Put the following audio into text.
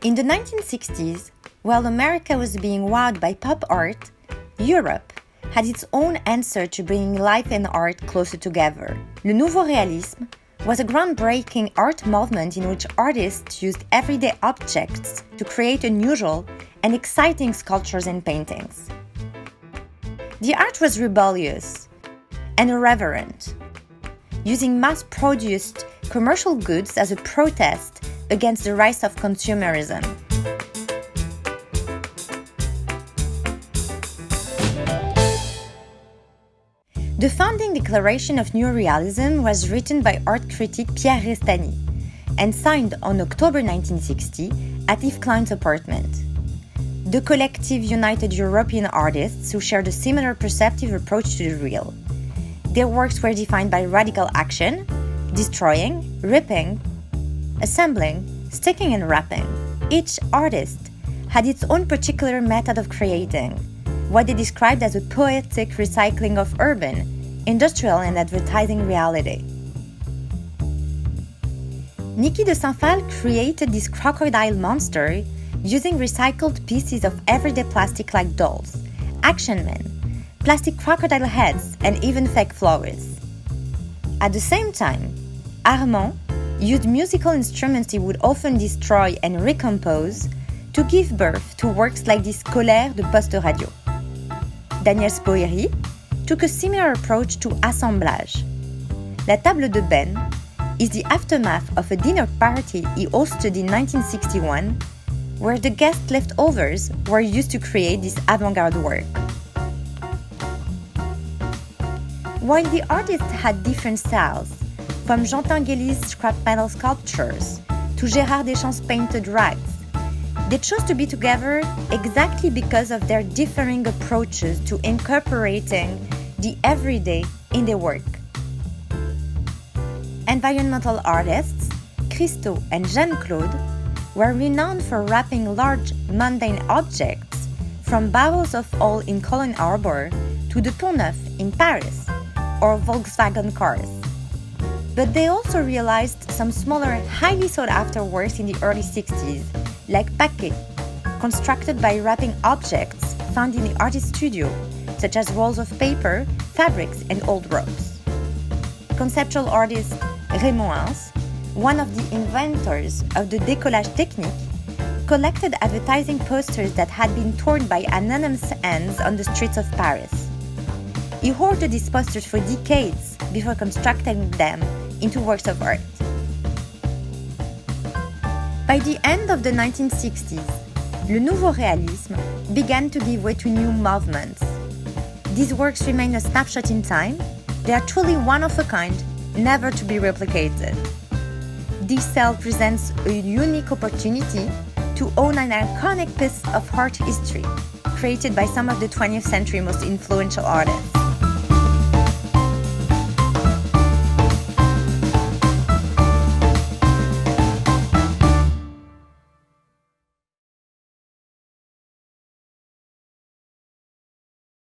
In the 1960s, while America was being wowed by pop art, Europe had its own answer to bringing life and art closer together. Le Nouveau Réalism was a groundbreaking art movement in which artists used everyday objects to create unusual and exciting sculptures and paintings. The art was rebellious and irreverent, using mass-produced commercial goods as a protest against the rise of consumerism. The founding declaration of Nouveau Realism was written by art critic Pierre Restany and signed on October 1960 at Yves Klein's apartment. The collective united European artists who shared a similar perceptive approach to the real. Their works were defined by radical action, destroying, ripping, assembling, sticking and wrapping. Each artist had its own particular method of creating, what they described as a poetic recycling of urban, industrial and advertising reality. Niki de Saint Phalle created this crocodile monster using recycled pieces of everyday plastic like dolls, action men, plastic crocodile heads, and even fake flowers. At the same time, Arman used musical instruments he would often destroy and recompose to give birth to works like this Colère de Poste Radio. Daniel Spoerri took a similar approach to assemblage. La Table de Ben is the aftermath of a dinner party he hosted in 1961, where the guest leftovers were used to create this avant-garde work. While the artists had different styles, from Jean Tinguely's scrap metal sculptures to Gérard Deschamps' painted rags, they chose to be together exactly because of their differing approaches to incorporating the everyday in their work. Environmental artists, Christo and Jean-Claude, were renowned for wrapping large, mundane objects, from barrels of oil in Cologne Harbor to the Pont Neuf in Paris, or Volkswagen cars. But they also realized some smaller, highly sought-after works in the early 60s, like paquets, constructed by wrapping objects found in the artist's studio, such as rolls of paper, fabrics, and old ropes. Conceptual artist Raymond Hans, one of the inventors of the décollage technique, collected advertising posters that had been torn by anonymous hands on the streets of Paris. He hoarded these posters for decades before constructing them into works of art. By the end of the 1960s, Le Nouveau Réalisme began to give way to new movements. These works remain a snapshot in time. They are truly one of a kind, never to be replicated. This sale presents a unique opportunity to own an iconic piece of art history created by some of the 20th century most influential artists.